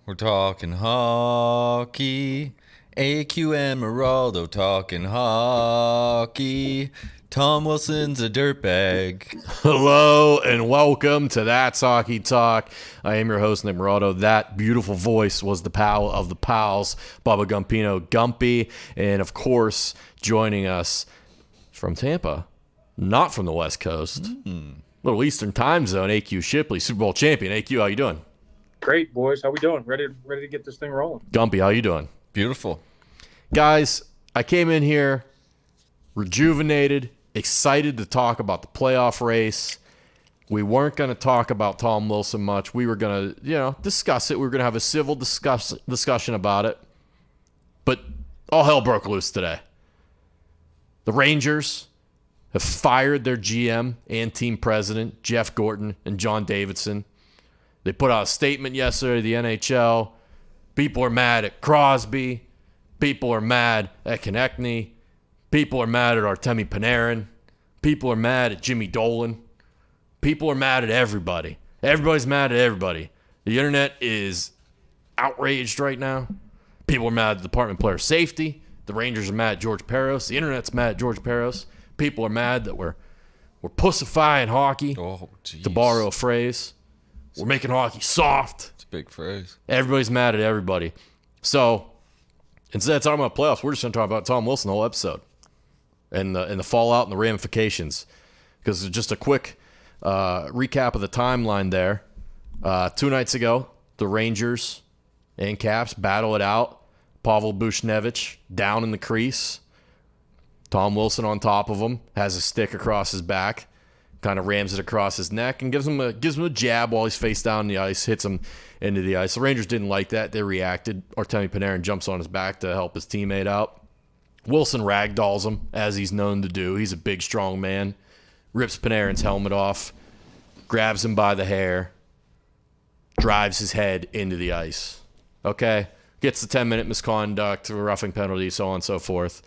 We're talking hockey. AQ and Meraldo talking hockey. Tom Wilson's a dirtbag. Hello and welcome to That's Hockey Talk. I am your host, Nick Meraldo. That beautiful voice was the pal of the pals, Bubba Gumpino Gumpy. And of course, joining us from Tampa, not from the West Coast, little Eastern time zone, AQ Shipley, Super Bowl champion. AQ, how you doing? Great, boys. How we doing? Ready to get this thing rolling? Gumpy, how you doing? Beautiful. Guys, I came in here rejuvenated, excited to talk about the playoff race. We weren't going to talk about Tom Wilson much. We were going to, discuss it. We were going to have a civil discussion about it. But all hell broke loose today. The Rangers have fired their GM and team president, Jeff Gorton and John Davidson. They put out a statement yesterday to the NHL. People are mad at Crosby. People are mad at Konecny. People are mad at ARTEMI PANARIN. People are mad at Jimmy Dolan. People are mad at everybody. Everybody's mad at everybody. The internet is outraged right now. People are mad at the Department of Player Safety. The Rangers are mad at George Parros. The internet's mad at George Parros. People are mad that we're pussifying hockey, to borrow a phrase. We're making hockey soft. It's a big phrase. Everybody's mad at everybody. So instead of talking about playoffs, we're just going to talk about Tom Wilson the whole episode and the fallout and the ramifications. Because just a quick recap of the timeline there. 2 nights ago, the Rangers and Caps battle it out. Pavel Buchnevich down in the crease. Tom Wilson on top of him, has a stick across his back, kind of rams it across his neck and gives him a jab while he's face down in the ice, hits him into the ice. The Rangers didn't like that. They reacted. Artemi Panarin jumps on his back to help his teammate out. Wilson ragdolls him, as he's known to do. He's a big, strong man. Rips Panarin's helmet off, grabs him by the hair, drives his head into the ice. Okay? Gets the 10-minute misconduct, roughing penalty, so on and so forth.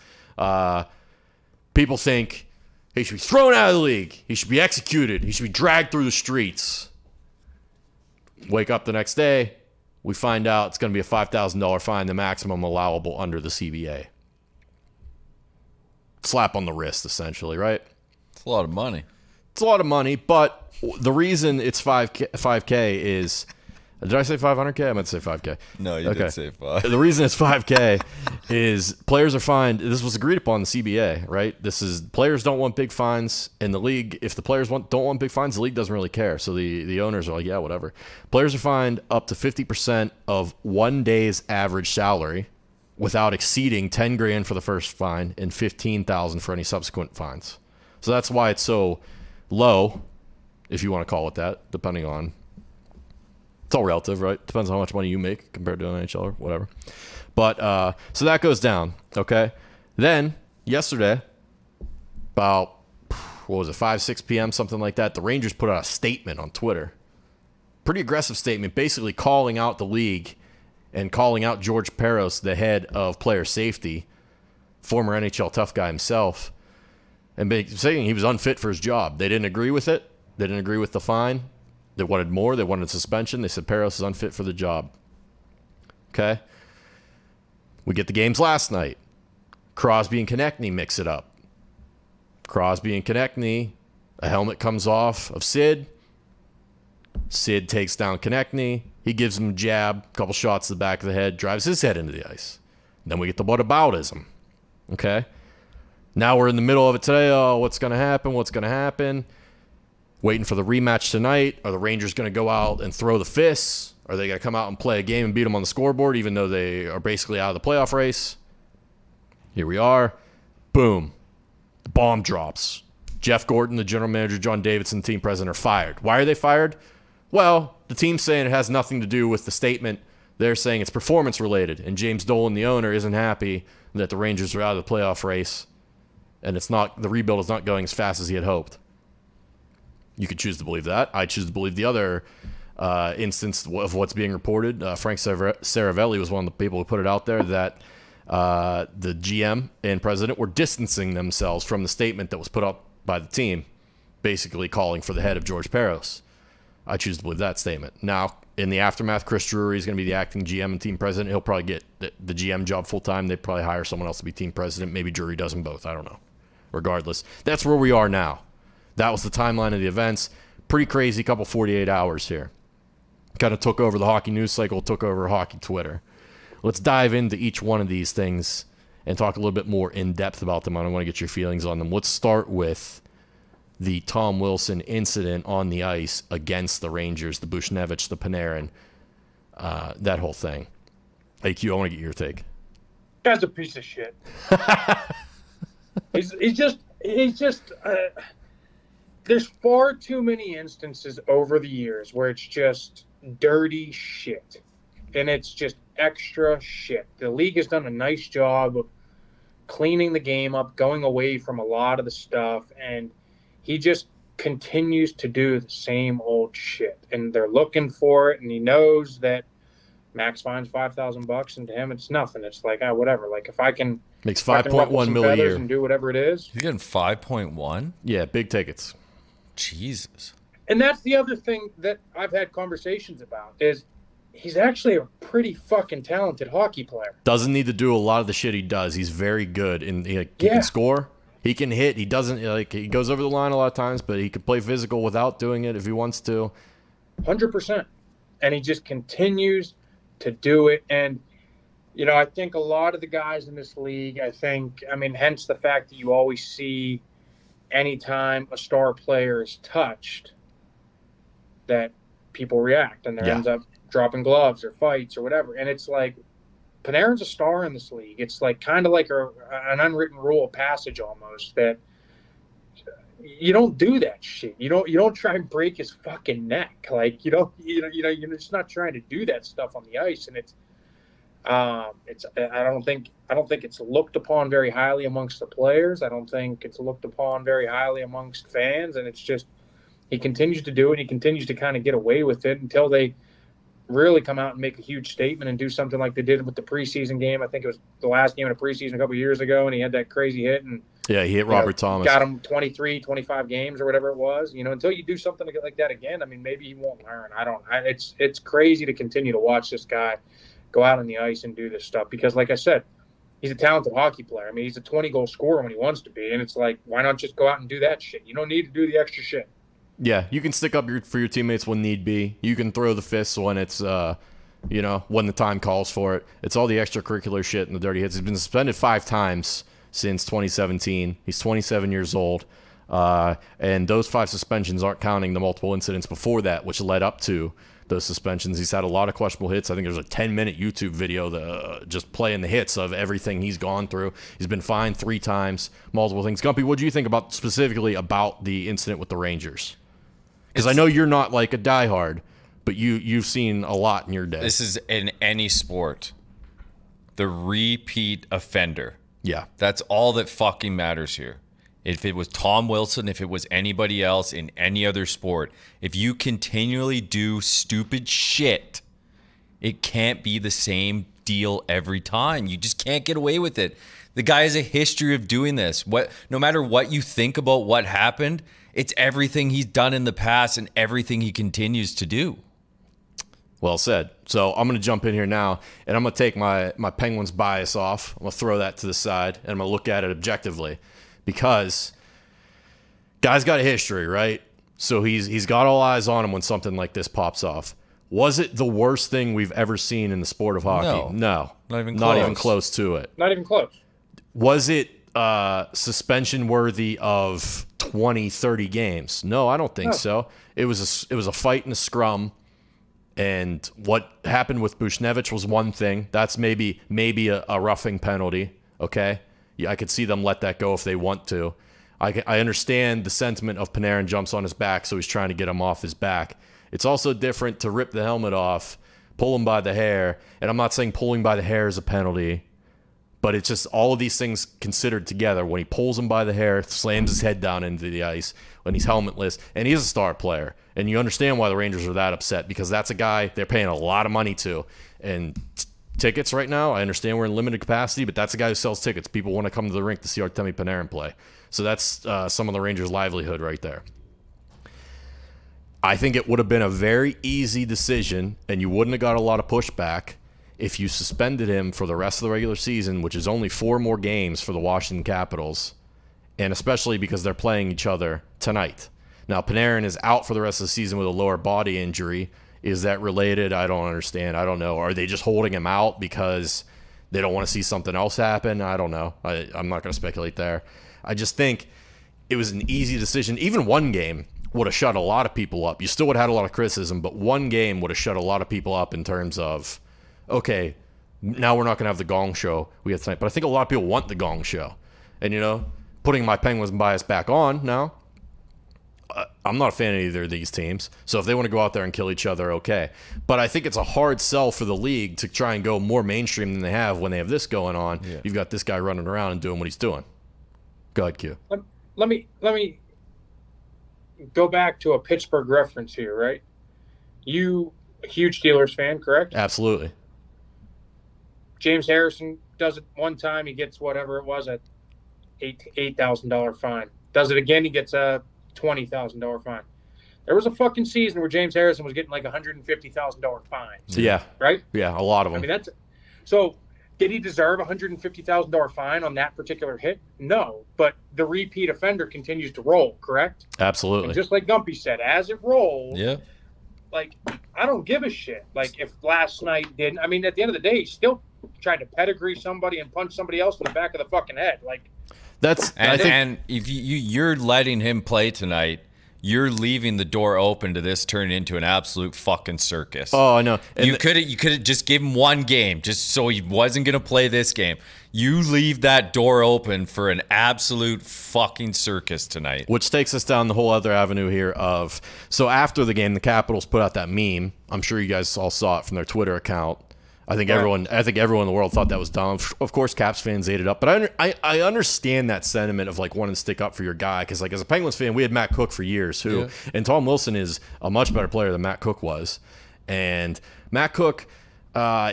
People think he should be thrown out of the league. He should be executed. He should be dragged through the streets. Wake up the next day, we find out it's going to be a $5,000 fine, the maximum allowable under the CBA. Slap on the wrist, essentially, right? It's a lot of money. It's a lot of money, but the reason it's 5K is... Did I say 500K? I meant to say 5K. No, you did say 5. The reason it's 5K is players are fined. This was agreed upon in the CBA, right? Players don't want big fines in the league. If the players don't want big fines, the league doesn't really care. So the owners are like, yeah, whatever. Players are fined up to 50% of 1 day's average salary without exceeding $10,000 for the first fine and $15,000 for any subsequent fines. So that's why it's so low, if you want to call it that, depending on. It's all relative, right? Depends on how much money you make compared to an NHL or whatever. But, so that goes down, okay? Then, yesterday, about, 5, 6 p.m., something like that, the Rangers put out a statement on Twitter. Pretty aggressive statement, basically calling out the league and calling out George Parros, the head of player safety, former NHL tough guy himself, and saying he was unfit for his job. They didn't agree with it. They didn't agree with the fine. They wanted more. They wanted suspension. They said Parros is unfit for the job. Okay? We get the games last night. Crosby and Konecny mix it up. Crosby and Konecny, a helmet comes off of Sid. Sid takes down Konecny. He gives him a jab, a couple shots to the back of the head, drives his head into the ice. Then we get the whataboutism. Okay? Now we're in the middle of it today. Oh, what's going to happen? What's going to happen? Waiting for the rematch tonight. Are the Rangers going to go out and throw the fists? Are they going to come out and play a game and beat them on the scoreboard even though they are basically out of the playoff race? Here we are. Boom. The bomb drops. Jeff Gorton, the general manager, John Davidson, the team president, are fired. Why are they fired? Well, the team's saying it has nothing to do with the statement. They're saying it's performance related, and James Dolan, the owner, isn't happy that the Rangers are out of the playoff race, and the rebuild is not going as fast as he had hoped. You could choose to believe that. I choose to believe the other instance of what's being reported. Frank Saravelli was one of the people who put it out there that the GM and president were distancing themselves from the statement that was put up by the team, basically calling for the head of George Parros. I choose to believe that statement. Now, in the aftermath, Chris Drury is going to be the acting GM and team president. He'll probably get the GM job full-time. They'd probably hire someone else to be team president. Maybe Drury does them both. I don't know. Regardless, that's where we are now. That was the timeline of the events. Pretty crazy couple 48 hours here. Kind of took over the hockey news cycle, took over hockey Twitter. Let's dive into each one of these things and talk a little bit more in depth about them. I want to get your feelings on them. Let's start with the Tom Wilson incident on the ice against the Rangers, the Buchnevich, the Panarin, that whole thing. AQ, I want to get your take. Guy's a piece of shit. he's just there's far too many instances over the years where it's just dirty shit, and it's just extra shit. The league has done a nice job of cleaning the game up, going away from a lot of the stuff, and he just continues to do the same old shit. And they're looking for it, and he knows that max fine's $5,000, and to him it's nothing. It's like, whatever. Like, if I can makes $5.1 million a year and do whatever it is. He's getting 5.1. Yeah, big tickets. Jesus. And that's the other thing that I've had conversations about is he's actually a pretty fucking talented hockey player. Doesn't need to do a lot of the shit he does. He's very good, and he can score. He can hit. He doesn't he goes over the line a lot of times, but he can play physical without doing it if he wants to. 100%. And he just continues to do it. And I think a lot of the guys in this league, hence the fact that you always see anytime a star player is touched, that people react and there ends up dropping gloves or fights or whatever. And it's like, Panarin's a star in this league. It's like kind of like an unwritten rule of passage almost, that you don't do that shit. You don't try and break his fucking neck. Like, you're just not trying to do that stuff on the ice. And I don't think it's looked upon very highly amongst the players. I don't think it's looked upon very highly amongst fans. And it's just, he continues to do it. He continues to kind of get away with it until they really come out and make a huge statement and do something like they did with the preseason game. I think it was the last game of the preseason a couple of years ago, and he had that crazy hit. And yeah, he hit Robert Thomas. Got him 23, 25 games or whatever it was. Until you do something like that again, maybe he won't learn. It's crazy to continue to watch this guy go out on the ice and do this stuff because, like I said, he's a talented hockey player. He's a 20-goal scorer when he wants to be, and it's like, why not just go out and do that shit? You don't need to do the extra shit. Yeah, you can stick up for your teammates when need be. You can throw the fists when it's, when the time calls for it. It's all the extracurricular shit and the dirty hits. He's been suspended 5 times since 2017. He's 27 years old. And those 5 suspensions aren't counting the multiple incidents before that, which led up to those suspensions. He's had a lot of questionable hits. I think there's a 10-minute YouTube video just playing the hits of everything he's gone through. He's been fined 3 times, multiple things. Gumpy, what do you think specifically about the incident with the Rangers? Because I know you're not like a diehard, but you've seen a lot in your day. This is in any sport. The repeat offender. Yeah. That's all that fucking matters here. If it was Tom Wilson, if it was anybody else in any other sport, if you continually do stupid shit, it can't be the same deal every time. You just can't get away with it. The guy has a history of doing this. No matter what you think about what happened, it's everything he's done in the past and everything he continues to do. Well said. So I'm going to jump in here now, and I'm going to take my Penguins bias off. I'm going to throw that to the side, and I'm going to look at it objectively because guy's got a history, right? So he's got all eyes on him when something like this pops off. Was it the worst thing we've ever seen in the sport of hockey? No. Not even close. Not even close to it. Not even close. Was it suspension worthy of 20, 30 games? No, I don't think so. It was a fight in a scrum, and what happened with Buchnevich was one thing. That's maybe a roughing penalty. Okay, yeah, I could see them let that go if they want to. I understand the sentiment of Panarin jumps on his back, so he's trying to get him off his back. It's also different to rip the helmet off, pull him by the hair, and I'm not saying pulling by the hair is a penalty. But it's just all of these things considered together. When he pulls him by the hair, slams his head down into the ice, when he's helmetless, and he's a star player. And you understand why the Rangers are that upset, because that's a guy they're paying a lot of money to. And tickets right now, I understand we're in limited capacity, but that's a guy who sells tickets. People want to come to the rink to see Artemi Panarin play. So that's some of the Rangers' livelihood right there. I think it would have been a very easy decision, and you wouldn't have got a lot of pushback if you suspended him for the rest of the regular season, which is only 4 more games for the Washington Capitals, and especially because they're playing each other tonight. Now, Panarin is out for the rest of the season with a lower body injury. Is that related? I don't understand. I don't know. Are they just holding him out because they don't want to see something else happen? I don't know. I'm not going to speculate there. I just think it was an easy decision. Even one game would have shut a lot of people up. You still would have had a lot of criticism, but one game would have shut a lot of people up in terms of, okay, now we're not going to have the Gong Show we had tonight. But I think a lot of people want the Gong Show. And, putting my Penguins bias back on now, I'm not a fan of either of these teams. So if they want to go out there and kill each other, okay. But I think it's a hard sell for the league to try and go more mainstream than they have when they have this going on. Yeah. You've got this guy running around and doing what he's doing. Go ahead, Q. Let me go back to a Pittsburgh reference here, right? You a huge Steelers fan, correct? Absolutely. James Harrison does it one time, he gets whatever it was, a $8,000 fine. Does it again, he gets a $20,000 fine. There was a fucking season where James Harrison was getting like $150,000 fines. Yeah. Right? Yeah, a lot of them. I mean, so did he deserve a $150,000 fine on that particular hit? No, but the repeat offender continues to roll, correct? Absolutely. And just like Gumpy said, as it rolls, yeah. Like, I don't give a shit. Like, if last night didn't, I mean, at the end of the day, he still tried to pedigree somebody and punch somebody else in the back of the fucking head. Like, and if you're letting him play tonight, you're leaving the door open to this turning into an absolute fucking circus. Oh, I know. And you could have just give him one game just so he wasn't going to play this game. You leave that door open for an absolute fucking circus tonight. Which takes us down the whole other avenue here of, so after the game, the Capitals put out that meme. I'm sure you guys all saw it from their Twitter account. I think everyone in the world thought that was dumb. Of course, Caps fans ate it up, but I understand that sentiment of like wanting to stick up for your guy because like as a Penguins fan, we had Matt Cook for years, and Tom Wilson is a much better player than Matt Cook was, and Matt Cook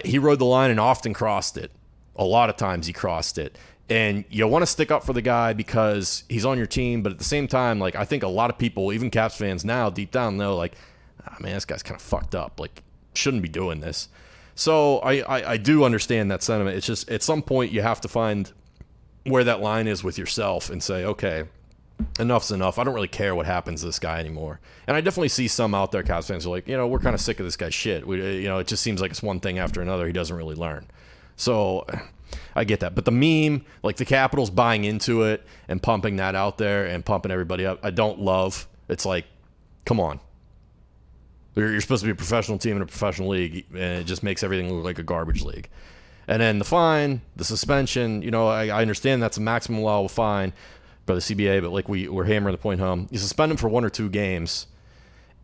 he rode the line and often crossed it. A lot of times he crossed it, and you want to stick up for the guy because he's on your team, but at the same time, like I think a lot of people, even Caps fans now, deep down know like, man, this guy's kind of fucked up. Like, shouldn't be doing this. So I do understand that sentiment. It's just at some point you have to find where that line is with yourself and say, okay, enough's enough. I don't really care what happens to this guy anymore. And I definitely see some out there, Cavs fans, are like, we're kind of sick of this guy's shit. It just seems like it's one thing after another. He doesn't really learn. So I get that. But the meme, like the Capitals buying into it and pumping that out there and pumping everybody up, I don't love. It's like, come on. You're supposed to be a professional team in a professional league, and it just makes everything look like a garbage league. And then the fine, the suspension, I understand that's a maximum allowable fine by the CBA, but like we're hammering the point home. You suspend him for 1 or 2 games.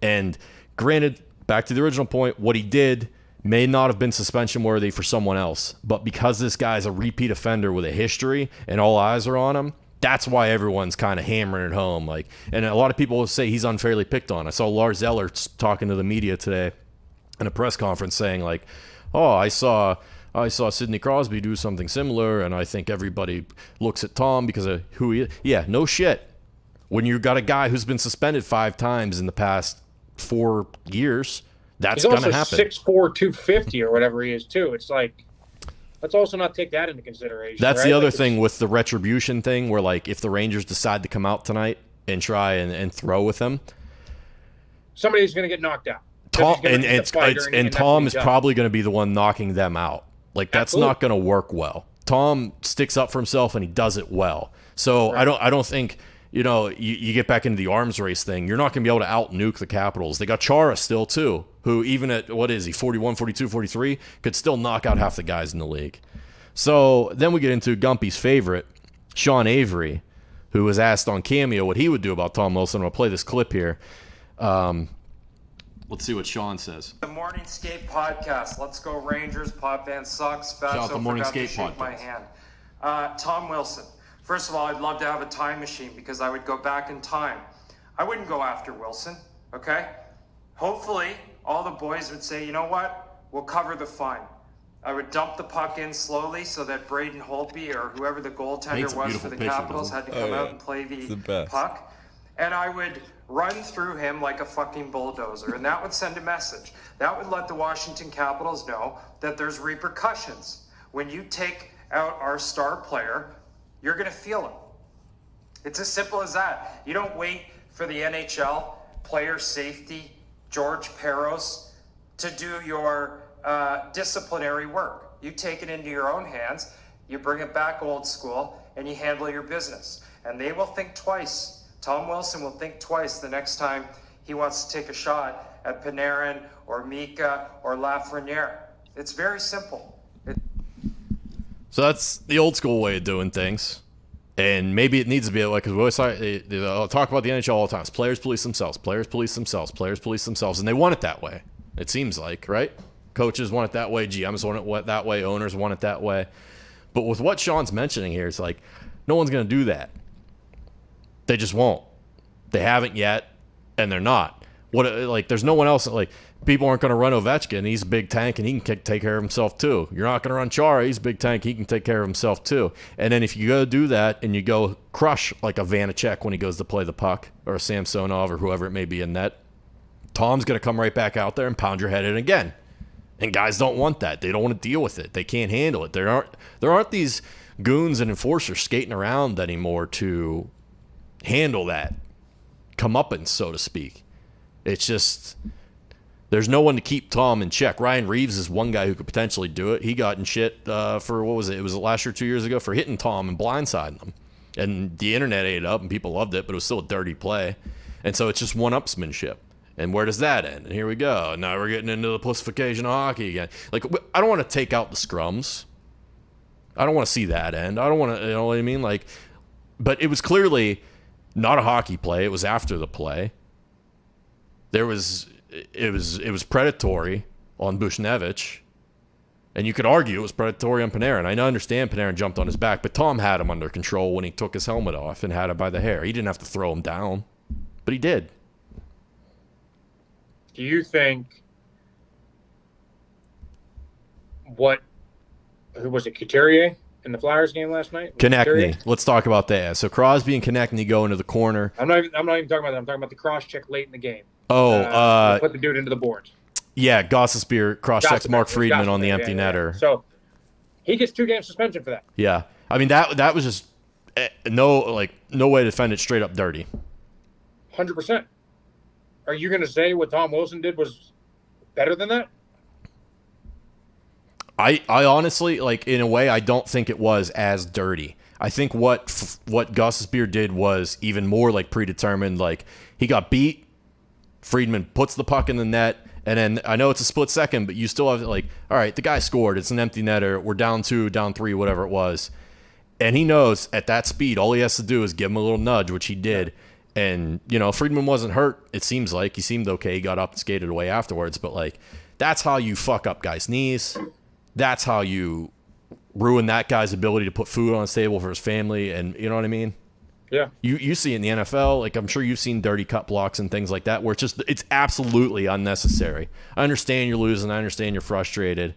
And granted, back to the original point, what he did may not have been suspension worthy for someone else. But because this guy's a repeat offender with a history and all eyes are on him, that's why everyone's kind of hammering it home. Like, and a lot of people will say he's unfairly picked on. I saw Lars Eller talking to the media today in a press conference saying like, oh, I saw Sidney Crosby do something similar, and I think everybody looks at Tom because of who he is. Yeah, no shit. When you've got a guy who's been suspended 5 times in the past 4 years, that's going to happen. He's also 6'4", 250 or whatever he is too. It's like, let's also not take that into consideration. That's right? the other thing with the retribution thing, where like if the Rangers decide to come out tonight and try and throw with him, somebody's going to get knocked out. Tom Tom is probably going to be the one knocking them out. Like that's not going to work well. Tom sticks up for himself and he does it well. So right. I don't think you get back into the arms race thing. You're not going to be able to out nuke the Capitals. They got Chara still too, who even at, what is he, 41, 42, 43, could still knock out half the guys in the league. So then we get into Gumpy's favorite, Sean Avery, who was asked on Cameo what he would do about Tom Wilson. I'll play this clip here. Let's see what Sean says. The Morning Skate Podcast. Let's go Rangers. Pop Van sucks. Shout out the Morning Skate Podcast. My hand. Tom Wilson. First of all, I'd love to have a time machine because I would go back in time. I wouldn't go after Wilson, okay? Hopefully, all the boys would say, you know what? We'll cover the fine. I would dump the puck in slowly so that Braden Holtby or whoever the goaltender was for the Capitals had to come out and play the puck. and I would run through him like a fucking bulldozer, and that would send a message. That would let the Washington Capitals know that there's repercussions. When you take out our star player, you're going to feel it. It's as simple as that. You don't wait for the NHL, player safety, George Peros, to do your disciplinary work. You take it into your own hands, you bring it back old school, and you handle your business. And they will think twice. Tom Wilson will think twice the next time he wants to take a shot at Panarin or Mika or Lafreniere. It's very simple. So that's the old school way of doing things. And maybe it needs to be that way, because we always talk about the NHL all the time. It's players police themselves, players police themselves, players police themselves, and they want it that way. It seems like, right? Coaches want it that way, GMs want it that way, owners want it that way. But with what Sean's mentioning here, it's like, no one's going to do that. They just won't. They haven't yet, and they're not. There's no one else. Like, people aren't going to run Ovechkin. He's a big tank, and he can take care of himself too. You're not going to run Chara. He's a big tank. He can take care of himself too. And then if you go do that and you go crush like a Vanacek when he goes to play the puck, or a Samsonov or whoever it may be in net, Tom's going to come right back out there and pound your head in again. And guys don't want that. They don't want to deal with it. They can't handle it. There aren't these goons and enforcers skating around anymore to handle that comeuppance, so to speak. It's just, there's no one to keep Tom in check. Ryan Reeves is one guy who could potentially do it. He got in shit for, what was it? It was last year, 2 years ago, for hitting Tom and blindsiding him. And the internet ate it up and people loved it, but it was still a dirty play. And so it's just one-upsmanship. And where does that end? And here we go. Now we're getting into the pussification of hockey again. Like, I don't want to take out the scrums. I don't want to see that end. I don't want to, you know what I mean? Like, but it was clearly not a hockey play. It was after the play. It was predatory on Bushnevich. And you could argue it was predatory on Panarin. I understand Panarin jumped on his back, but Tom had him under control when he took his helmet off and had him by the hair. He didn't have to throw him down, but he did. Do you think who was it, Couturier in the Flyers game last night? Konecny. Let's talk about that. So Crosby and Konecny go into the corner. I'm not even talking about that. I'm talking about the cross check late in the game. Put the dude into the boards. Yeah, Gossespierre cross-checks Mark Friedman on the empty netter. So he gets 2-game suspension for that. Yeah. I mean, that was just no way to defend it, straight up dirty. 100%. Are you going to say what Tom Wilson did was better than that? I honestly, in a way, I don't think it was as dirty. I think what Gossespierre did was even more predetermined. He got beat. Friedman puts the puck in the net, and then I know it's a split second, but you still have all right, the guy scored. It's an empty netter. We're down 2, down 3, whatever it was. And he knows at that speed, all he has to do is give him a little nudge, which he did. And, Friedman wasn't hurt, it seems like. He seemed okay. He got up and skated away afterwards. But, that's how you fuck up guys' knees. That's how you ruin that guy's ability to put food on his table for his family. And you know what I mean? Yeah. You see in the NFL, I'm sure you've seen dirty cut blocks and things like that, where it's absolutely unnecessary. I understand you're losing. I understand you're frustrated.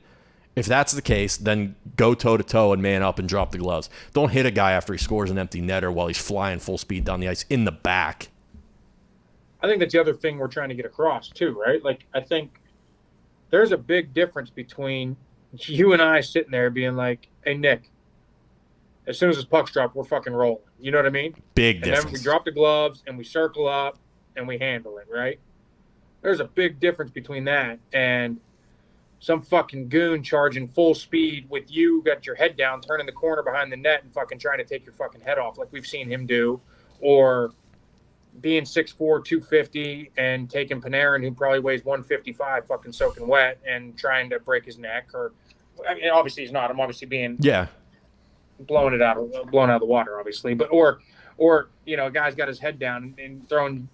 If that's the case, then go toe-to-toe and man up and drop the gloves. Don't hit a guy after he scores an empty netter while he's flying full speed down the ice in the back. I think that's the other thing we're trying to get across, too, right? I think there's a big difference between you and I sitting there being like, hey, Nick, as soon as this puck's dropped, we're fucking rolling. You know what I mean? Big difference. And then we drop the gloves and we circle up and we handle it, right? There's a big difference between that and some fucking goon charging full speed with you, got your head down, turning the corner behind the net and fucking trying to take your fucking head off like we've seen him do, or being 6'4", 250 and taking Panarin, who probably weighs 155, fucking soaking wet and trying to break his neck. Or, I mean, obviously he's not. I'm obviously being blown out of the water, obviously. But or a guy's got his head down and throwing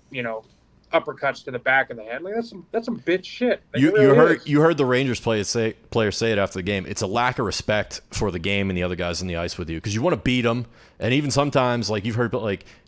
uppercuts to the back of the head. That's some bitch shit. You heard the Rangers player say it after the game. It's a lack of respect for the game and the other guys on the ice with you, because you want to beat them, and even sometimes you've heard,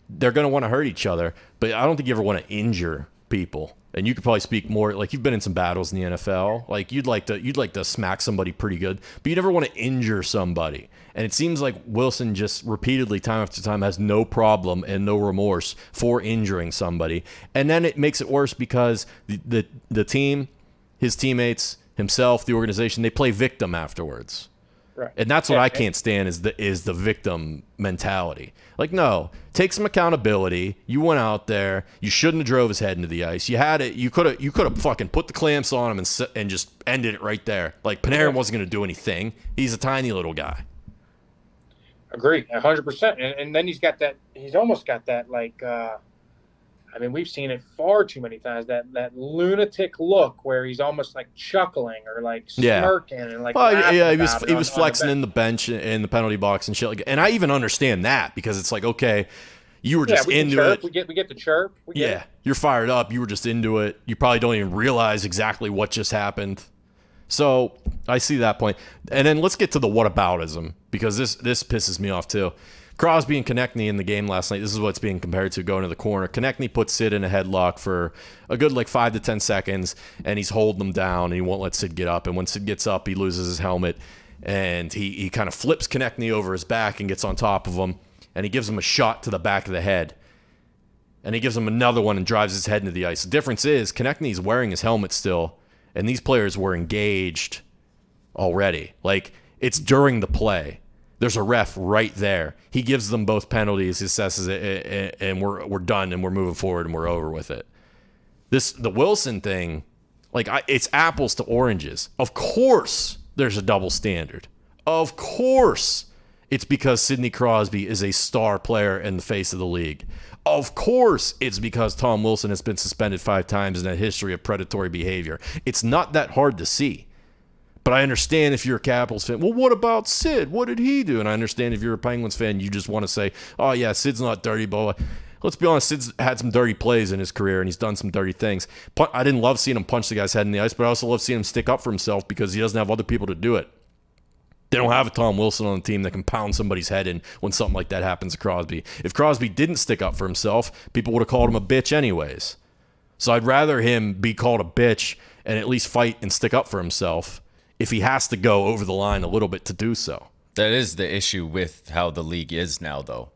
they're going to want to hurt each other, but I don't think you ever want to injure people. and you could probably speak more. Like you've been in some battles in the NFL. Like you'd like to smack somebody pretty good, but you never want to injure somebody. And it seems like Wilson just repeatedly, time after time, has no problem and no remorse for injuring somebody. And then it makes it worse because the team, his teammates, himself, the organization, they play victim afterwards. Right. And that's what I can't stand is the victim mentality. Like, no, take some accountability. You went out there. You shouldn't have drove his head into the ice. You had it. You could have fucking put the clamps on him and just ended it right there. Like Panarin wasn't going to do anything. He's a tiny little guy. Agree, 100%. And then he's almost got that, like, I mean, we've seen it far too many times, that lunatic look where he's almost like chuckling or like smirking and like he was flexing in the bench in the penalty box and shit. And I even understand that because it's like, okay, you were just into it. We get the chirp. You're fired up. You were just into it. You probably don't even realize exactly what just happened. So I see that point. And then let's get to the whataboutism, because this pisses me off too. Crosby and Konecny in the game last night, this is what's being compared to going to the corner. Konecny puts Sid in a headlock for a good 5 to 10 seconds, and he's holding him down, and he won't let Sid get up. And when Sid gets up, he loses his helmet, and he kind of flips Konecny over his back and gets on top of him, and he gives him a shot to the back of the head. And he gives him another one and drives his head into the ice. The difference is Konecny's wearing his helmet still, and these players were engaged already. Like, it's during the play. There's a ref right there. He gives them both penalties, assesses it, and we're done, and we're moving forward, and we're over with it. The Wilson thing, it's apples to oranges. Of course there's a double standard. Of course it's because Sidney Crosby is a star player in the face of the league. Of course it's because Tom Wilson has been suspended 5 times in a history of predatory behavior. It's not that hard to see. But I understand if you're a Capitals fan, well, what about Sid? What did he do? And I understand if you're a Penguins fan, you just want to say, oh, yeah, Sid's not dirty, but let's be honest, Sid's had some dirty plays in his career, and he's done some dirty things. I didn't love seeing him punch the guy's head in the ice, but I also love seeing him stick up for himself because he doesn't have other people to do it. They don't have a Tom Wilson on the team that can pound somebody's head in when something like that happens to Crosby. If Crosby didn't stick up for himself, people would have called him a bitch anyways. So I'd rather him be called a bitch and at least fight and stick up for himself if he has to go over the line a little bit to do so. That is the issue with how the league is now, though.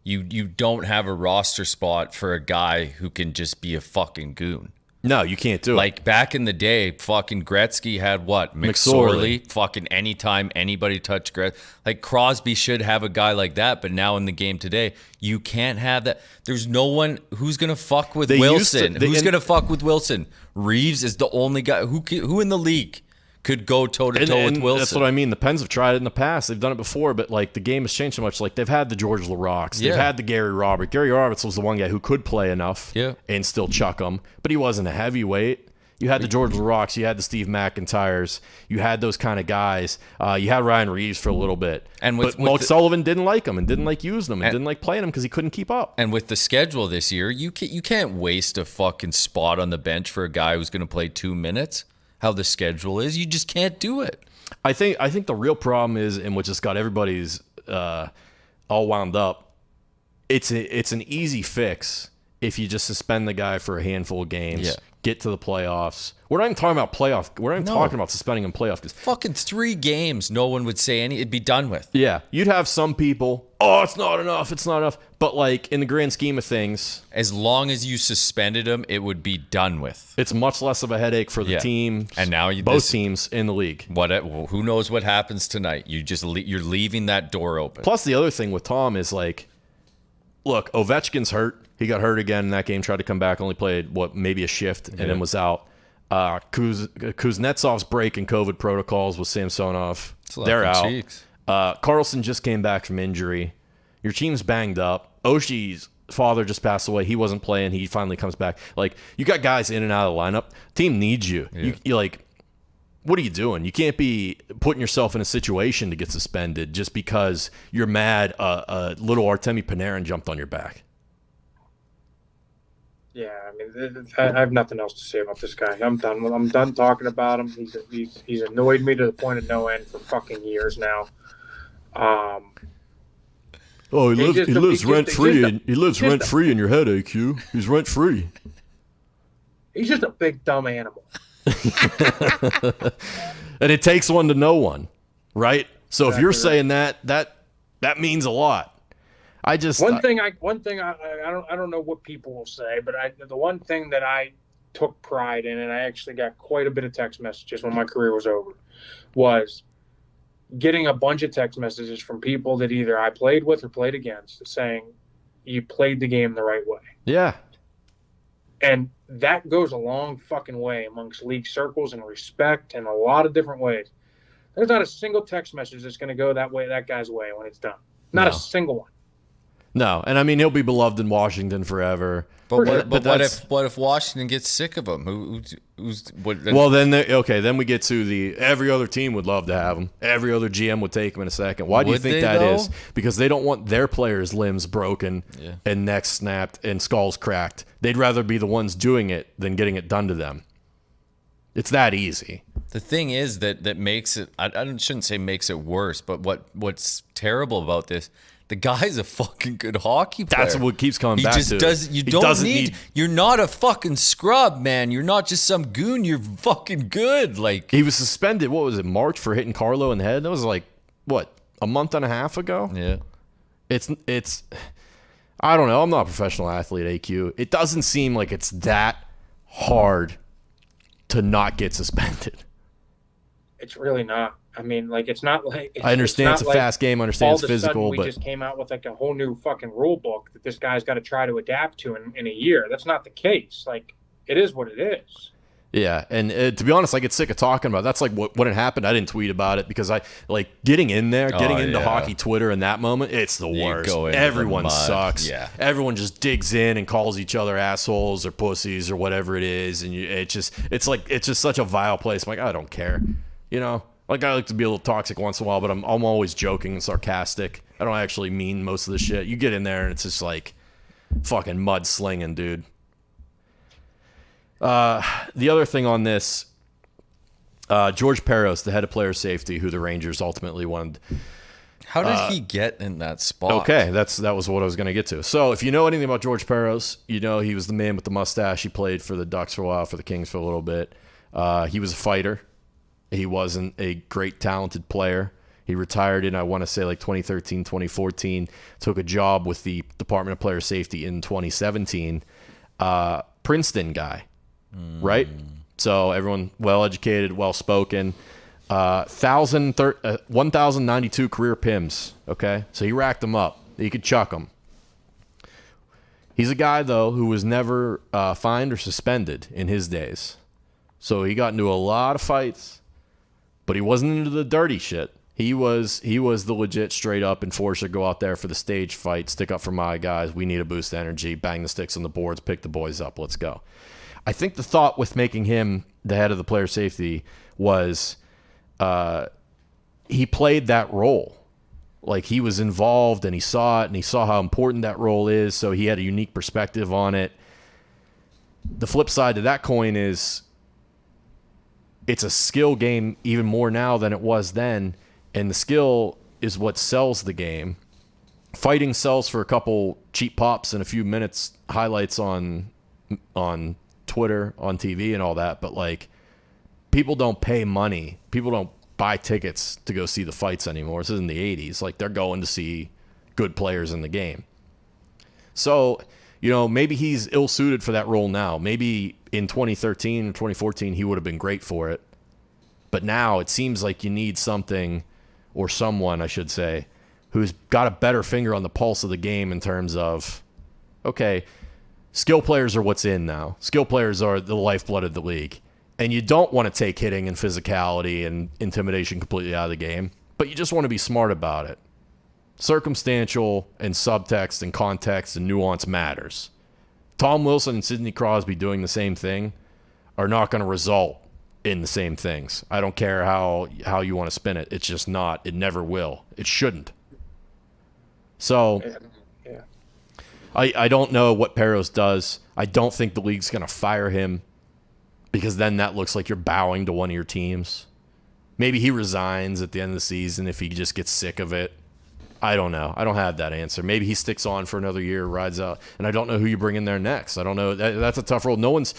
You don't have a roster spot for a guy who can just be a fucking goon. No, you can't do it. Like back in the day, fucking Gretzky had what? McSorley. Fucking anytime anybody touched Gretzky. Like Crosby should have a guy like that, but now in the game today, you can't have that. There's no one who's going to fuck with Wilson. Who's going to fuck with Wilson? Reeves is the only guy who in the league could go toe-to-toe with Wilson. That's what I mean. The Pens have tried it in the past. They've done it before, but the game has changed so much. They've had the George Larocques. They've had the Gary Roberts. Gary Roberts was the one guy who could play enough and still chuck them, but he wasn't a heavyweight. You had the George Larocques. You had the Steve McIntyres. You had those kind of guys. You had Ryan Reeves for a little bit. But Mark Sullivan didn't like him and didn't like using him and didn't like playing him because he couldn't keep up. And with the schedule this year, you can't waste a fucking spot on the bench for a guy who's going to play 2 minutes. How the schedule is, you just can't do it. I think the real problem is, and what just got everybody's all wound up, it's an easy fix if you just suspend the guy for a handful of games, get to the playoffs. We're not even talking about playoff. We're not even talking about suspending in playoff. Fucking 3 games, no one would say it'd be done with. Yeah, you'd have some people, oh, it's not enough. But in the grand scheme of things, as long as you suspended him, it would be done with. It's much less of a headache for the team. And now both teams in the league. Who knows what happens tonight? You're leaving that door open. Plus, the other thing with Tom is look, Ovechkin's hurt. He got hurt again in that game. Tried to come back, only played maybe a shift, and then was out. Kuznetsov's break in COVID protocols with Samsonov. They're out. Carlson just came back from injury. Your team's banged up. Oshie's father just passed away. He wasn't playing. He finally comes back. You got guys in and out of the lineup. Team needs you. Yeah. What are you doing? You can't be putting yourself in a situation to get suspended just because you're mad little ARTEMI Panarin jumped on your back. Yeah, I mean, I have nothing else to say about this guy. I'm done. I'm done talking about him. He's annoyed me to the point of no end for fucking years now. He lives rent free, and he lives rent free in your head, AQ. He's rent free. He's just a big dumb animal. And it takes one to know one, right? So if you're Exactly saying that means a lot. I just One thing I don't know what people will say, but the one thing that I took pride in, and I actually got quite a bit of text messages when my career was over, was getting a bunch of text messages from people that either I played with or played against saying you played the game the right way. yeah. And that goes a long fucking way amongst league circles and respect in a lot of different ways. There's not a single text message that's going to go that way, that guy's way when it's done. Not a single one. No, and I mean he'll be beloved in Washington forever. But what if Washington gets sick of him? Well, then we get to every other team would love to have him. Every other GM would take him in a second. Why do you think that is? Because they don't want their players' limbs broken and necks snapped and skulls cracked. They'd rather be the ones doing it than getting it done to them. It's that easy. The thing is that makes it. I shouldn't say makes it worse, but what's terrible about this? The guy's a fucking good hockey player. That's what keeps coming back to. He just doesn't. You don't need. You're not a fucking scrub, man. You're not just some goon. You're fucking good. Like he was suspended. What was it? March for hitting Carlo in the head. That was like what, a month and a half ago. Yeah. It's. I don't know. I'm not a professional athlete, AQ. It doesn't seem like it's that hard to not get suspended. It's really not. I mean, like, it's not like... I understand it's a fast game. I understand it's physical, we just came out with, like, a whole new fucking rule book that this guy's got to try to adapt to in a year. That's not the case. Like, it is what it is. Yeah, and to be honest, I get sick of talking about it. That's like when it happened. I didn't tweet about it because I like getting into hockey Twitter in that moment. It's the worst. Everyone sucks. Yeah, everyone just digs in and calls each other assholes or pussies or whatever it is, and it's just such a vile place. I'm like, I don't care, you know. Like I like to be a little toxic once in a while, but I'm always joking and sarcastic. I don't actually mean most of the shit. You get in there and it's just like fucking mud slinging, dude. The other thing on this, George Peros, the head of player safety, who the Rangers ultimately wanted. How did he get in that spot? Okay, that was what I was going to get to. So if you know anything about George Peros, you know he was the man with the mustache. He played for the Ducks for a while, for the Kings for a little bit. He was a fighter. He wasn't a great, talented player. He retired in, I want to say, like 2013, 2014. Took a job with the Department of Player Safety in 2017. Princeton guy. Right? So everyone well-educated, well-spoken. 1,092 career PIMs, okay? So he racked them up. He could chuck them. He's a guy, though, who was never fined or suspended in his days. So he got into a lot of fights, but he wasn't into the dirty shit. He was the legit straight-up enforcer, go out there for the stage fight, stick up for my guys, we need a boost of energy, bang the sticks on the boards, pick the boys up, let's go. I think the thought with making him the head of the player safety was he played that role. Like he was involved and he saw it and he saw how important that role is, so he had a unique perspective on it. The flip side to that coin is it's a skill game even more now than it was then, and the skill is what sells the game. Fighting sells for a couple cheap pops and a few minutes highlights on Twitter, on TV and all that, but like people don't pay money. People don't buy tickets to go see the fights anymore. This is in the 80s. Like they're going to see good players in the game. So, you know, maybe he's ill-suited for that role now. Maybe in 2013 or 2014 he would have been great for it. But now it seems like you need something, or someone, I should say, who's got a better finger on the pulse of the game in terms of, okay, skill players are what's in now. Skill players are the lifeblood of the league. And you don't want to take hitting and physicality and intimidation completely out of the game, but you just want to be smart about it. Circumstantial and subtext and context and nuance matters. Tom Wilson and Sidney Crosby doing the same thing are not going to result in the same things. I don't care how you want to spin it. It's just not. It never will. It shouldn't. So I don't know what Peros does. I don't think the league's going to fire him because then that looks like you're bowing to one of your teams. Maybe he resigns at the end of the season if he just gets sick of it. I don't know. I don't have that answer. Maybe he sticks on for another year, rides out, and I don't know who you bring in there next. I don't know. That's a tough role. No one's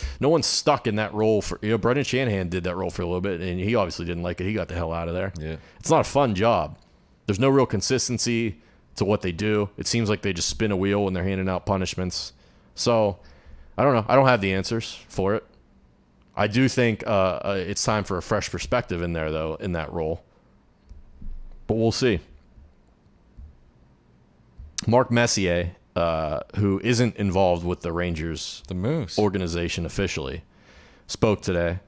stuck in that role for. Brendan Shanahan did that role for a little bit, and he obviously didn't like it. He got the hell out of there. Yeah, it's not a fun job. There's no real consistency to what they do. It seems like they just spin a wheel when they're handing out punishments. So I don't know. I don't have the answers for it. I do think it's time for a fresh perspective in there, though, in that role. But we'll see. Mark Messier, who isn't involved with the Rangers organization officially, spoke today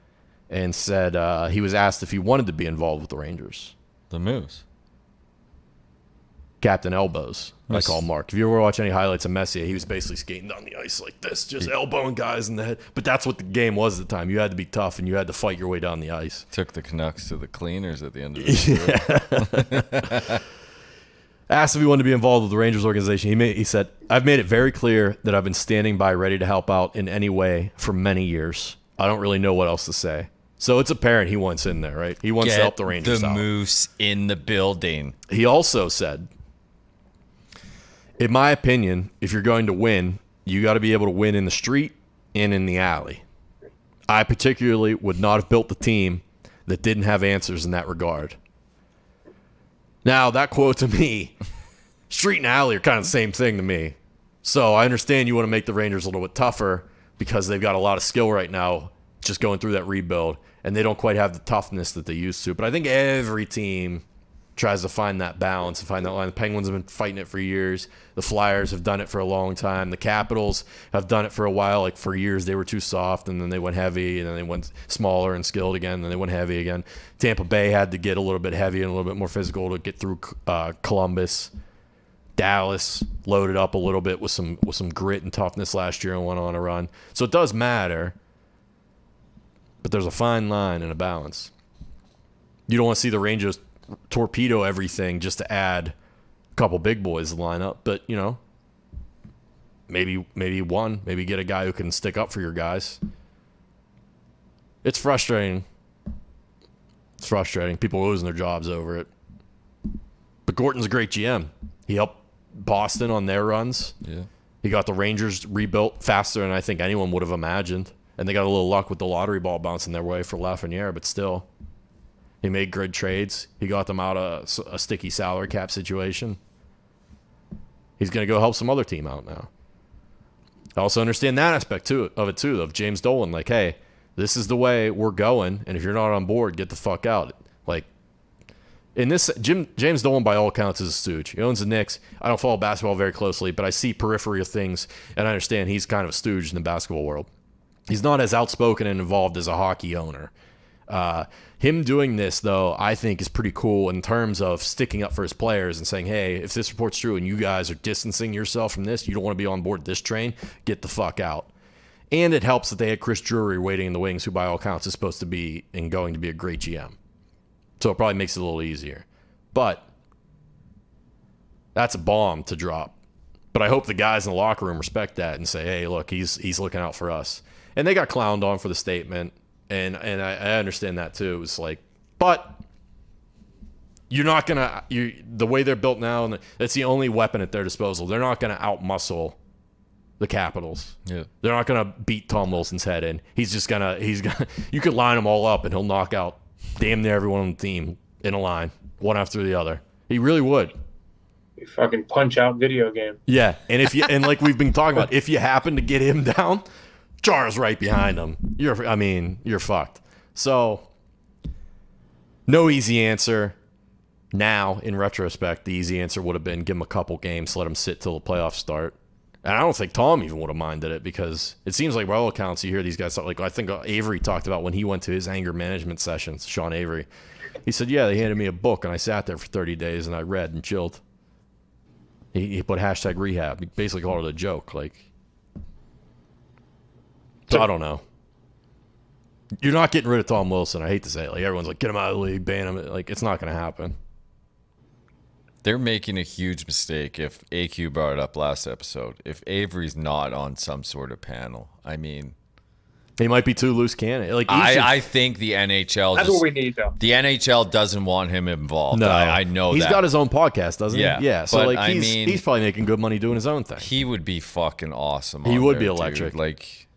and said he was asked if he wanted to be involved with the Rangers. The Moose. Captain Elbows, I call Mark. If you ever watch any highlights of Messier, he was basically skating down the ice like this, just elbowing guys in the head. But that's what the game was at the time. You had to be tough, and you had to fight your way down the ice. Took the Canucks to the cleaners at the end of the year. Asked if he wanted to be involved with the Rangers organization. He said, I've made it very clear that I've been standing by ready to help out in any way for many years. I don't really know what else to say. So it's apparent he wants in there, right? He wants to help the Rangers out. The Moose in the building. He also said, in my opinion, if you're going to win, you got to be able to win in the street and in the alley. I particularly would not have built the team that didn't have answers in that regard. Now, that quote to me, street and alley are kind of the same thing to me. So I understand you want to make the Rangers a little bit tougher because they've got a lot of skill right now just going through that rebuild, and they don't quite have the toughness that they used to. But I think every team tries to find that balance and find that line. The Penguins have been fighting it for years. The Flyers have done it for a long time. The Capitals have done it for a while. Like for years, they were too soft, and then they went heavy, and then they went smaller and skilled again, and then they went heavy again. Tampa Bay had to get a little bit heavy and a little bit more physical to get through Columbus. Dallas loaded up a little bit with some grit and toughness last year and went on a run. So it does matter, but there's a fine line and a balance. You don't want to see the Rangers torpedo everything just to add a couple big boys to the lineup, but maybe get a guy who can stick up for your guys. It's frustrating. People are losing their jobs over it. But Gorton's a great GM. He helped Boston on their runs. Yeah. He got the Rangers rebuilt faster than I think anyone would have imagined. And they got a little luck with the lottery ball bouncing their way for Lafreniere, but still. He made good trades. He got them out of a sticky salary cap situation. He's going to go help some other team out now. I also understand that aspect of it too, of James Dolan. Like, hey, this is the way we're going, and if you're not on board, get the fuck out. Like, in this, James Dolan, by all accounts, is a stooge. He owns the Knicks. I don't follow basketball very closely, but I see peripheral things, and I understand he's kind of a stooge in the basketball world. He's not as outspoken and involved as a hockey owner. Him doing this, though, I think is pretty cool in terms of sticking up for his players and saying, hey, if this report's true and you guys are distancing yourself from this, you don't want to be on board this train, get the fuck out. And it helps that they had Chris Drury waiting in the wings, who by all accounts is supposed to be and going to be a great GM. So it probably makes it a little easier. But that's a bomb to drop. But I hope the guys in the locker room respect that and say, hey, look, he's looking out for us. And they got clowned on for the statement. And I understand that too. It's like, but you're not gonna. The way they're built now, and that's the only weapon at their disposal. They're not gonna outmuscle the Capitals. Yeah, they're not gonna beat Tom Wilson's head in. He's gonna. You could line them all up, and he'll knock out damn near everyone on the team in a line, one after the other. He really would. You fucking punch out video game. Yeah, and like we've been talking about, if you happen to get him down, Chara's right behind him. You're fucked. So, no easy answer. Now, in retrospect, the easy answer would have been give him a couple games, let him sit till the playoffs start. And I don't think Tom even would have minded it, because it seems like, by all accounts, you hear these guys talk, like I think Avery talked about when he went to his anger management sessions, Sean Avery. He said, yeah, they handed me a book and I sat there for 30 days and I read and chilled. He put hashtag rehab. He basically called it a joke. Like, so I don't know. You're not getting rid of Tom Wilson. I hate to say it. Like, everyone's like, get him out of the league, ban him. Like, it's not going to happen. They're making a huge mistake if AQ brought it up last episode. If Avery's not on some sort of panel, I mean, He might be too loose cannon. Like I think the NHL. That's what we need, though. The NHL doesn't want him involved. No, I know he's that. got his own podcast, doesn't Yeah, he? Yeah. So but like I mean, he's probably making good money doing his own thing. He would be fucking awesome. He on would there, be electric. dude. Like,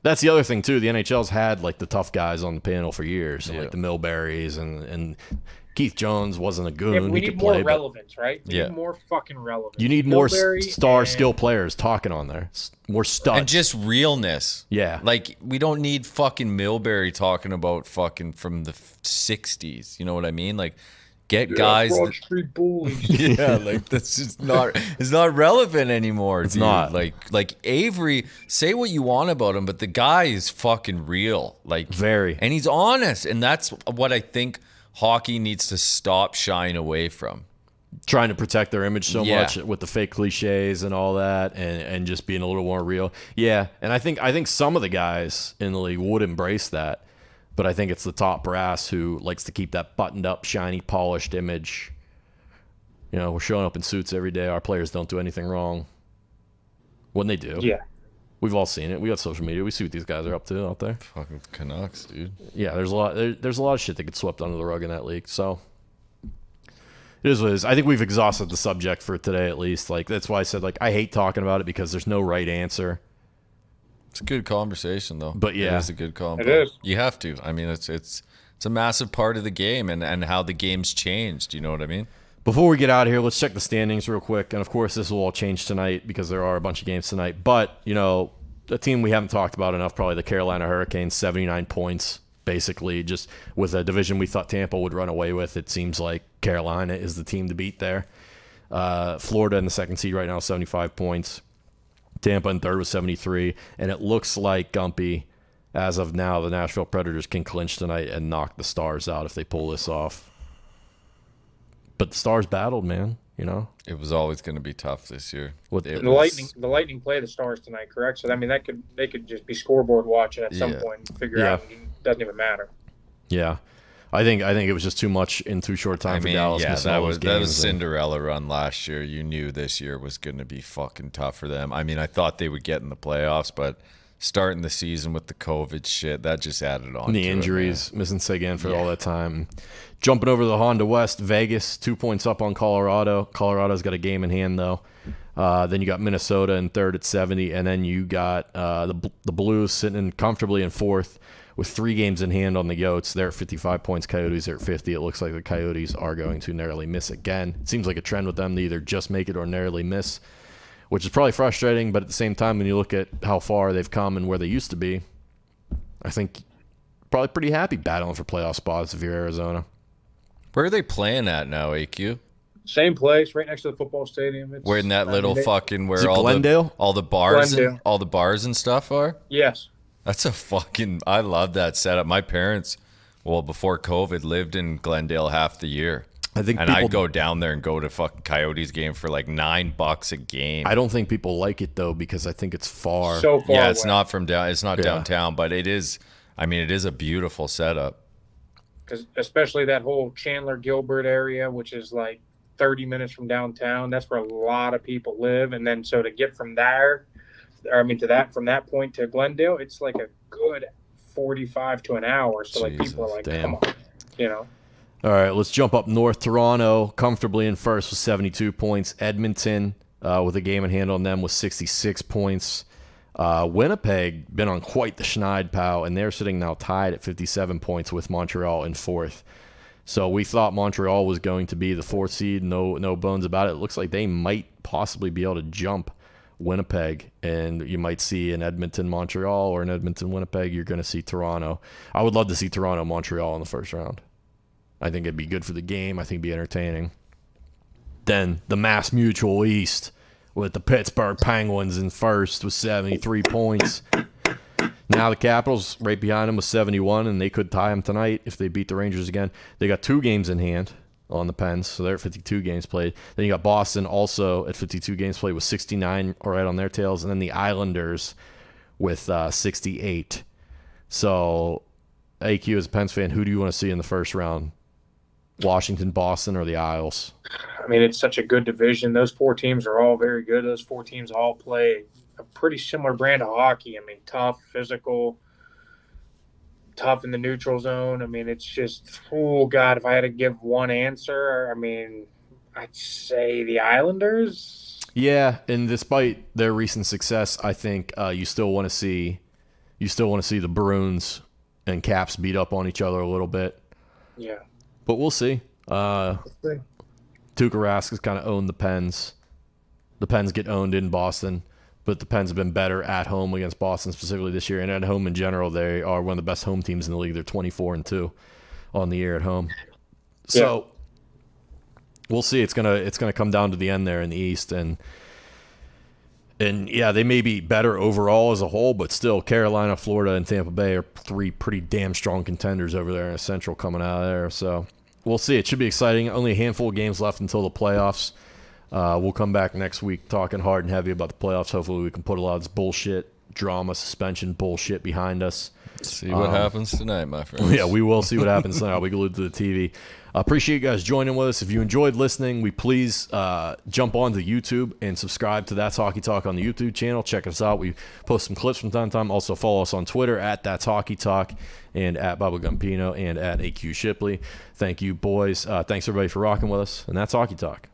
that's the other thing too. The NHL's had like the tough guys on the panel for years, Yeah. like the Milberries and Keith Jones wasn't a goon. Yeah, we He need could more play, but relevance, right? We Yeah. need more fucking relevance. you need more Milbury star and- skill players talking on there. More studs. and just realness. Yeah. Like, we don't need fucking Milbury talking about fucking from the 60s. You know what I mean? Like, get guys. Broad Street Bullies. Yeah, like that's just not. It's not relevant anymore. It's dude. not. Like Avery. Say what you want about him, but the guy is fucking real. Like, Very. and he's honest, and that's what I think hockey needs to stop shying away from. Trying to protect their image so Yeah. much with the fake cliches and all that, and just being a little more real. Yeah, and I think some of the guys in the league would embrace that, but I think it's the top brass who likes to keep that buttoned up, shiny, polished image. You know, we're showing up in suits every day. Our players don't do anything wrong. When they do, Yeah. we've all seen it. We got social media. We see what these guys are up to out there. Fucking Canucks, dude. Yeah, there's a lot. There's a lot of shit that gets swept under the rug in that league. So it is what it is. I think we've exhausted the subject for today, at least. Like that's why I said like I hate talking about it because there's no right answer. It's a good conversation, though. But yeah. it is a good combo. It is. You have to. I mean, it's a massive part of the game and how the game's changed. You know what I mean? Before we get out of here, let's check the standings real quick. And of course, this will all change tonight because there are a bunch of games tonight. But you know, a team we haven't talked about enough, probably the Carolina Hurricanes, 79 points. Basically, just with a division we thought Tampa would run away with, it seems like Carolina is the team to beat there. Florida in the second seed right now, 75 points. Tampa in third with 73. And it looks like, Gumpy, as of now, the Nashville Predators can clinch tonight and knock the Stars out if they pull this off. But the Stars battled, man, you know? It was always going to be tough this year. With It The was- Lightning play the Stars tonight, correct? So I mean, they could just be scoreboard watching at some Yeah. point and figure Yeah. out it doesn't even matter. Yeah. I think it was just too much in too short time I for mean, Dallas. yeah, missing all those that was games and- Cinderella run last year. You knew this year was going to be fucking tough for them. I mean, I thought they would get in the playoffs, but starting the season with the COVID shit, that just added on. the to injuries, missing Seguin for all Yeah. that time. Jumping over to the Honda West, Vegas, 2 points up on Colorado. Colorado's got a game in hand, though. Then you got Minnesota in third at 70, and then you got the Blues sitting comfortably in fourth with 3 games in hand on the Yotes. They're at 55 points. Coyotes are at 50. It looks like the Coyotes are going to narrowly miss again. It seems like a trend with them to either just make it or narrowly miss, which is probably frustrating, but at the same time, when you look at how far they've come and where they used to be, I think probably pretty happy battling for playoff spots if you're Arizona. Where are they playing at now, AQ? Same place, right next to the football stadium. It's, Where in that I little mean, fucking Is where it all Glendale? the bars Glendale. all the bars and stuff are? Yes. That's a fucking. I love that setup. My parents, well, before COVID, lived in Glendale half the year. I think And people, I'd go down there and go to fucking Coyotes game for like $9 a game. I don't think people like it though because I think it's far. So far Yeah, it's away. not from down. It's not Yeah. downtown, but it is. I mean, it is a beautiful setup. 'Cause especially that whole Chandler Gilbert area, which is like 30 minutes from downtown. That's where a lot of people live. And then so to get from there, from that point to Glendale, it's like a good 45 to an hour. So like people are Jesus, like, damn. come on, you know. All right, let's jump up north. Toronto comfortably in first with 72 points. Edmonton with a game in hand on them with 66 points. Winnipeg been on quite the schneid, pal, and they're sitting now tied at 57 points with Montreal in fourth. So we thought Montreal was going to be the fourth seed, no bones about it. It looks like they might possibly be able to jump Winnipeg, and you might see an Edmonton-Montreal or an Edmonton-Winnipeg. You're going to see Toronto. I would love to see Toronto-Montreal in the first round. I think it'd be good for the game. I think it'd be entertaining. Then the Mass Mutual East with the Pittsburgh Penguins in first with 73 points. Now the Capitals right behind them with 71, and they could tie them tonight if they beat the Rangers again. They got 2 games in hand on the Pens, so they're at 52 games played. Then you got Boston also at 52 games played with 69 right on their tails, and then the Islanders with 68. So, AQ, as a Pens fan, who do you want to see in the first round? Washington, Boston, or the Isles? I mean, it's such a good division. Those 4 teams are all very good. Those 4 teams all play a pretty similar brand of hockey. I mean, tough, physical. tough in the neutral zone. I mean, it's just, oh God, if I had to give one answer, I mean, I'd say the Islanders. Yeah, and despite their recent success, I think you still want to see the Bruins and Caps beat up on each other a little bit. Yeah. But we'll see. Tuukka Rask has kind of owned the Pens. The Pens get owned in Boston, but the Pens have been better at home against Boston specifically this year, and at home in general, they are one of the best home teams in the league. They're 24-2 on the year at home. So we'll see. It's gonna come down to the end there in the East, and yeah, they may be better overall as a whole, but still, Carolina, Florida, and Tampa Bay are three pretty damn strong contenders over there in the Central coming out of there. So we'll see. It should be exciting. Only a handful of games left until the playoffs. We'll come back next week talking hard and heavy about the playoffs. Hopefully we can put a lot of this bullshit, drama, suspension bullshit behind us. See what happens tonight, my friends. Yeah, we will see what happens tonight. I'll be glued to the TV. I appreciate you guys joining with us. If you enjoyed listening, please jump onto YouTube and subscribe to That's Hockey Talk on the YouTube channel. Check us out. We post some clips from time to time. Also follow us on Twitter at That's Hockey Talk and at Bubblegum Pino and at AQ Shipley. Thank you, boys. Thanks, everybody, for rocking with us. And that's Hockey Talk.